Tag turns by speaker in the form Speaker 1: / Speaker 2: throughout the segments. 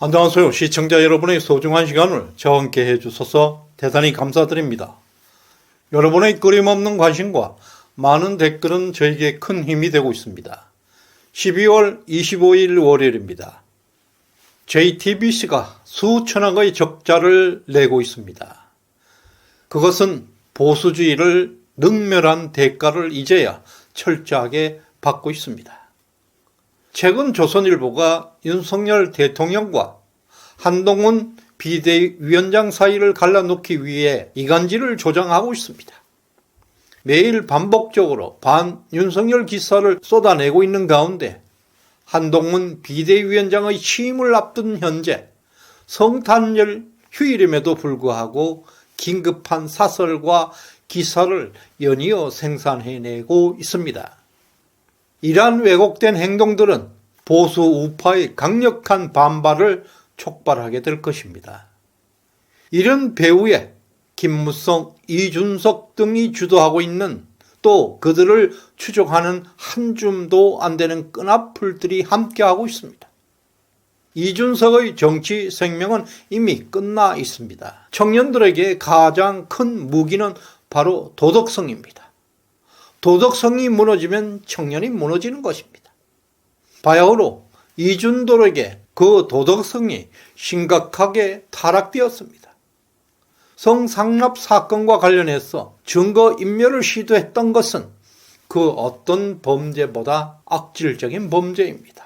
Speaker 1: 안녕하세요. 시청자 여러분의 소중한 시간을 저와 함께 해주셔서 대단히 감사드립니다. 여러분의 끊임없는 관심과 많은 댓글은 저에게 큰 힘이 되고 있습니다. 12월 25일 월요일입니다. JTBC가 수천억의 적자를 내고 있습니다. 그것은 보수주의를 능멸한 대가를 이제야 철저하게 받고 있습니다. 최근 조선일보가 윤석열 대통령과 한동훈 비대위원장 사이를 갈라놓기 위해 이간질을 조장하고 있습니다. 매일 반복적으로 반윤석열 기사를 쏟아내고 있는 가운데 한동훈 비대위원장의 취임을 앞둔 현재 성탄절 휴일임에도 불구하고 긴급한 사설과 기사를 연이어 생산해내고 있습니다. 이러한 왜곡된 행동들은 보수 우파의 강력한 반발을 촉발하게 될 것입니다. 이런 배후에 김무성, 이준석 등이 주도하고 있는 또 그들을 추종하는 한 줌도 안 되는 끈앞풀들이 함께하고 있습니다. 이준석의 정치 생명은 이미 끝나 있습니다. 청년들에게 가장 큰 무기는 바로 도덕성입니다. 도덕성이 무너지면 청년이 무너지는 것입니다. 바야흐로 이준돌에게 그 도덕성이 심각하게 타락되었습니다. 성상납 사건과 관련해서 증거인멸을 시도했던 것은 그 어떤 범죄보다 악질적인 범죄입니다.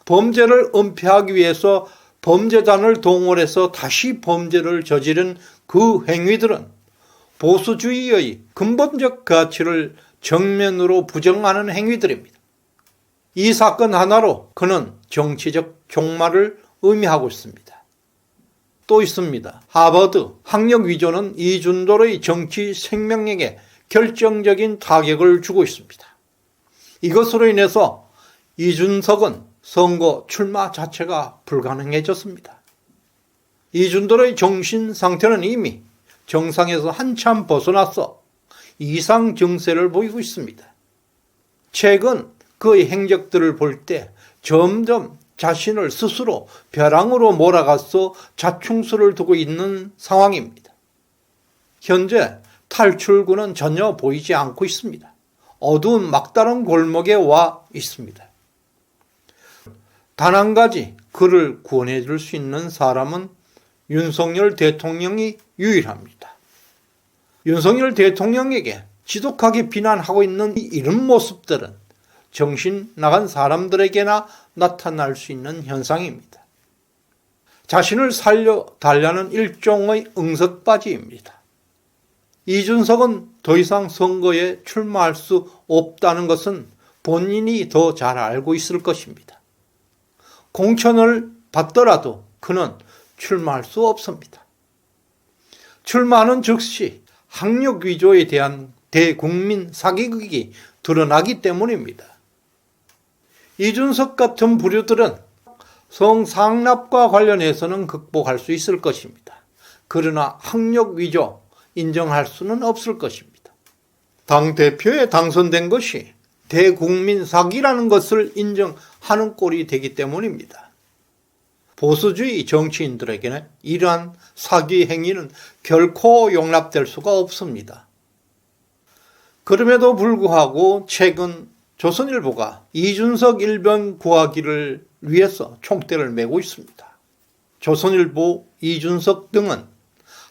Speaker 1: 범죄를 은폐하기 위해서 범죄단을 동원해서 다시 범죄를 저지른 그 행위들은 보수주의의 근본적 가치를 정면으로 부정하는 행위들입니다. 이 사건 하나로 그는 정치적 종말을 의미하고 있습니다. 또 있습니다. 하버드 학력 위조는 이준돌의 정치 생명력에 결정적인 타격을 주고 있습니다. 이것으로 인해서 이준석은 선거 출마 자체가 불가능해졌습니다. 이준돌의 정신 상태는 이미 정상에서 한참 벗어나서 이상 증세를 보이고 있습니다. 최근 그의 행적들을 볼 때 점점 자신을 스스로 벼랑으로 몰아가서 자충수를 두고 있는 상황입니다. 현재 탈출구는 전혀 보이지 않고 있습니다. 어두운 막다른 골목에 와 있습니다. 단 한 가지 그를 구원해 줄 수 있는 사람은 윤석열 대통령이 유일합니다. 윤석열 대통령에게 지독하게 비난하고 있는 이런 모습들은 정신 나간 사람들에게나 나타날 수 있는 현상입니다. 자신을 살려달라는 일종의 응석바지입니다. 이준석은 더 이상 선거에 출마할 수 없다는 것은 본인이 더 잘 알고 있을 것입니다. 공천을 받더라도 그는 출마할 수 없습니다. 출마하는 즉시 학력 위조에 대한 대국민 사기극이 드러나기 때문입니다. 이준석 같은 부류들은 성상납과 관련해서는 극복할 수 있을 것입니다. 그러나 학력 위조 인정할 수는 없을 것입니다. 당대표에 당선된 것이 대국민 사기라는 것을 인정하는 꼴이 되기 때문입니다. 보수주의 정치인들에게는 이러한 사기 행위는 결코 용납될 수가 없습니다. 그럼에도 불구하고 최근 조선일보가 이준석 일병 구하기를 위해서 총대를 메고 있습니다. 조선일보, 이준석 등은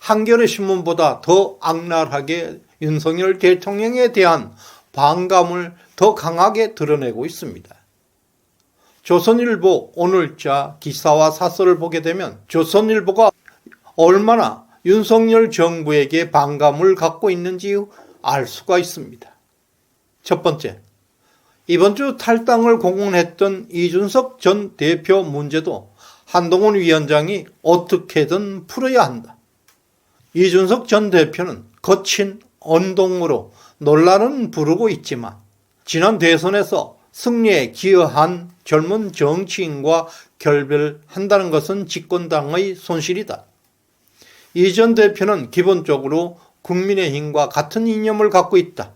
Speaker 1: 한겨레 신문보다 더 악랄하게 윤석열 대통령에 대한 반감을 더 강하게 드러내고 있습니다. 조선일보 오늘자 기사와 사설을 보게 되면 조선일보가 얼마나 윤석열 정부에게 반감을 갖고 있는지 알 수가 있습니다. 첫 번째, 이번 주 탈당을 공언했던 이준석 전 대표 문제도 한동훈 위원장이 어떻게든 풀어야 한다. 이준석 전 대표는 거친 언동으로 논란은 부르고 있지만 지난 대선에서 승리에 기여한 젊은 정치인과 결별한다는 것은 집권당의 손실이다. 이 전 대표는 기본적으로 국민의힘과 같은 이념을 갖고 있다.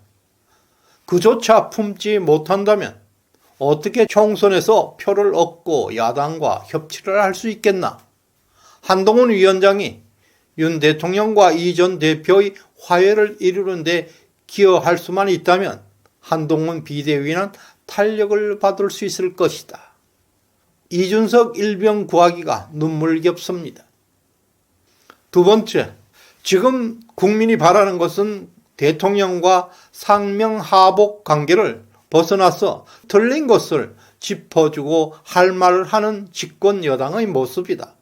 Speaker 1: 그조차 품지 못한다면 어떻게 총선에서 표를 얻고 야당과 협치를 할 수 있겠나? 한동훈 위원장이 윤 대통령과 이 전 대표의 화해를 이루는 데 기여할 수만 있다면 한동훈 비대위는 탄력을 받을 수 있을 것이다. 이준석 일병 구하기가 눈물겹습니다. 두 번째, 지금 국민이 바라는 것은 대통령과 상명하복 관계를 벗어나서 틀린 것을 짚어주고 할 말을 하는 집권 여당의 모습이다.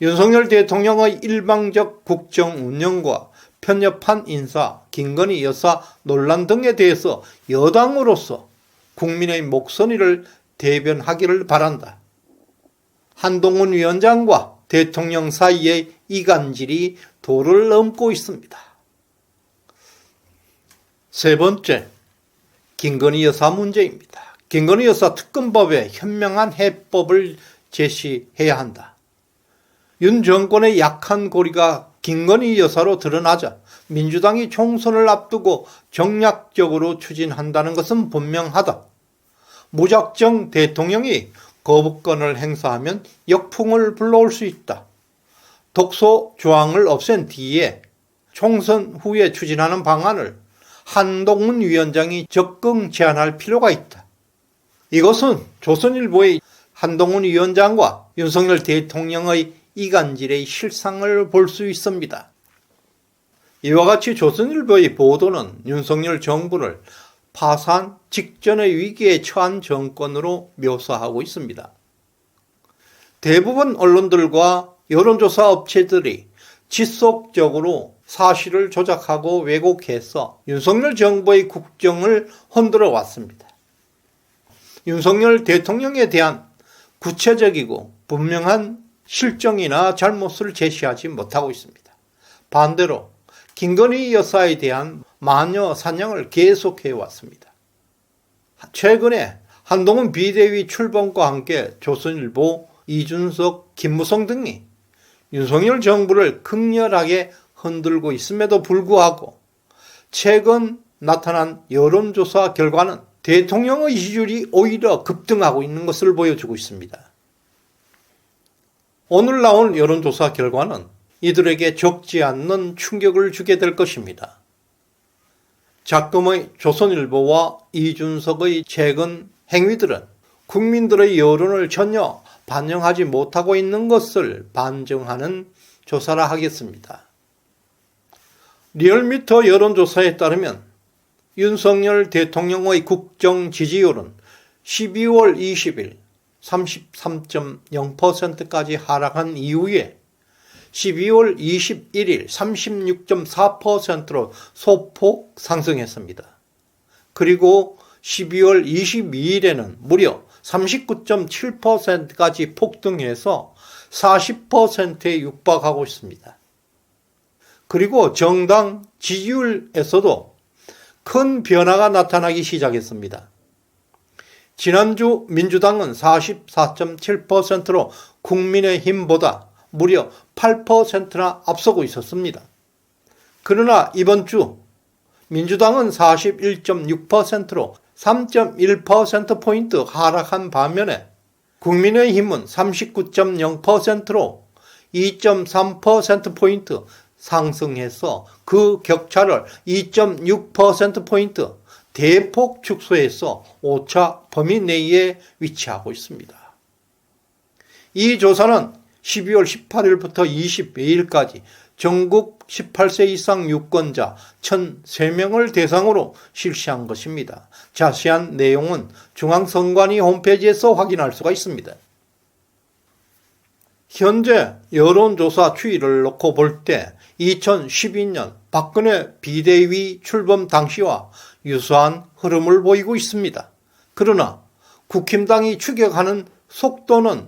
Speaker 1: 윤석열 대통령의 일방적 국정 운영과 편협한 인사, 김건희 여사 논란 등에 대해서 여당으로서 국민의 목소리를 대변하기를 바란다. 한동훈 위원장과 대통령 사이의 이간질이 도를 넘고 있습니다. 세 번째, 김건희 여사 문제입니다. 김건희 여사 특검법에 현명한 해법을 제시해야 한다. 윤 정권의 약한 고리가 김건희 여사로 드러나자 민주당이 총선을 앞두고 정략적으로 추진한다는 것은 분명하다. 무작정 대통령이 거부권을 행사하면 역풍을 불러올 수 있다. 독소 조항을 없앤 뒤에 총선 후에 추진하는 방안을 한동훈 위원장이 적극 제안할 필요가 있다. 이것은 조선일보의 한동훈 위원장과 윤석열 대통령의 이간질의 실상을 볼 수 있습니다. 이와 같이 조선일보의 보도는 윤석열 정부를 파산 직전의 위기에 처한 정권으로 묘사하고 있습니다. 대부분 언론들과 여론조사 업체들이 지속적으로 사실을 조작하고 왜곡해서 윤석열 정부의 국정을 흔들어 왔습니다. 윤석열 대통령에 대한 구체적이고 분명한 실정이나 잘못을 제시하지 못하고 있습니다. 반대로 김건희 여사에 대한 마녀 사냥을 계속해 왔습니다. 최근에 한동훈 비대위 출범과 함께 조선일보, 이준석, 김무성 등이 윤석열 정부를 극렬하게 흔들고 있음에도 불구하고 최근 나타난 여론조사 결과는 대통령의 지지율이 오히려 급등하고 있는 것을 보여주고 있습니다. 오늘 나온 여론조사 결과는 이들에게 적지 않는 충격을 주게 될 것입니다. 작금의 조선일보와 이준석의 최근 행위들은 국민들의 여론을 전혀 반영하지 못하고 있는 것을 반증하는 조사라 하겠습니다. 리얼미터 여론조사에 따르면 윤석열 대통령의 국정 지지율은 12월 20일 33.0%까지 하락한 이후에 12월 21일 36.4%로 소폭 상승했습니다. 그리고 12월 22일에는 무려 39.7%까지 폭등해서 40%에 육박하고 있습니다. 그리고 정당 지지율에서도 큰 변화가 나타나기 시작했습니다. 지난주 민주당은 44.7%로 국민의힘보다 무려 8%나 앞서고 있었습니다. 그러나 이번 주 민주당은 41.6%로 3.1%포인트 하락한 반면에 국민의힘은 39.0%로 2.3%포인트 상승해서 그 격차를 2.6%포인트 대폭 축소해서 오차 범위 내에 위치하고 있습니다. 이 조사는 12월 18일부터 22일까지 전국 18세 이상 유권자 1,003명을 대상으로 실시한 것입니다. 자세한 내용은 중앙선관위 홈페이지에서 확인할 수가 있습니다. 현재 여론조사 추이를 놓고 볼 때 2012년 박근혜 비대위 출범 당시와 유사한 흐름을 보이고 있습니다. 그러나 국힘당이 추격하는 속도는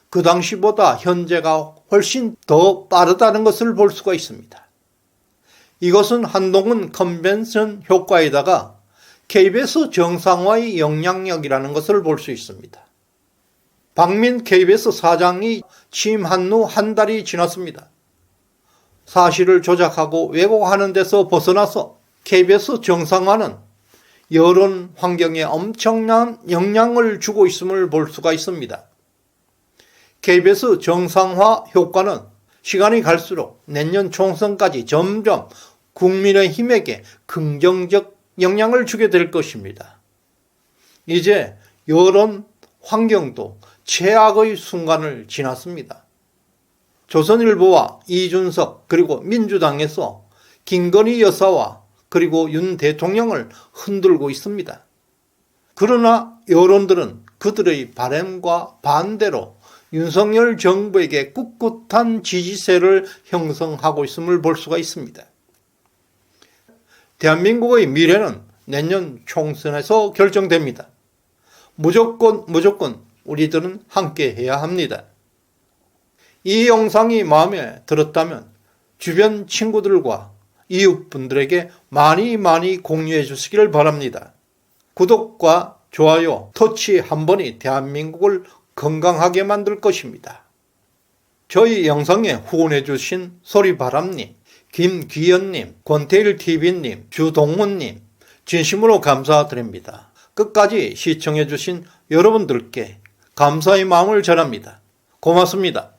Speaker 1: 그 당시보다 현재가 훨씬 더 빠르다는 것을 볼 수가 있습니다. 이것은 한동훈 컨벤션 효과에다가 KBS 정상화의 영향력이라는 것을 볼 수 있습니다. 박민 KBS 사장이 취임한 후 한 달이 지났습니다. 사실을 조작하고 왜곡하는 데서 벗어나서 KBS 정상화는 여론 환경에 엄청난 영향을 주고 있음을 볼 수가 있습니다. KBS 정상화 효과는 시간이 갈수록 내년 총선까지 점점 국민의힘에게 긍정적 영향을 주게 될 것입니다. 이제 여론 환경도 최악의 순간을 지났습니다. 조선일보와 이준석 그리고 민주당에서 김건희 여사와 그리고 윤 대통령을 흔들고 있습니다. 그러나 여론들은 그들의 바람과 반대로 윤석열 정부에게 꿋꿋한 지지세를 형성하고 있음을 볼 수가 있습니다. 대한민국의 미래는 내년 총선에서 결정됩니다. 무조건 우리들은 함께 해야 합니다. 이 영상이 마음에 들었다면 주변 친구들과 이웃분들에게 많이 공유해 주시길 바랍니다. 구독과 좋아요, 터치 한 번이 대한민국을 건강하게 만들 것입니다. 저희 영상에 후원해 주신 소리바람님, 김귀연님, 권태일TV님, 주동문님 진심으로 감사드립니다. 끝까지 시청해 주신 여러분들께 감사의 마음을 전합니다. 고맙습니다.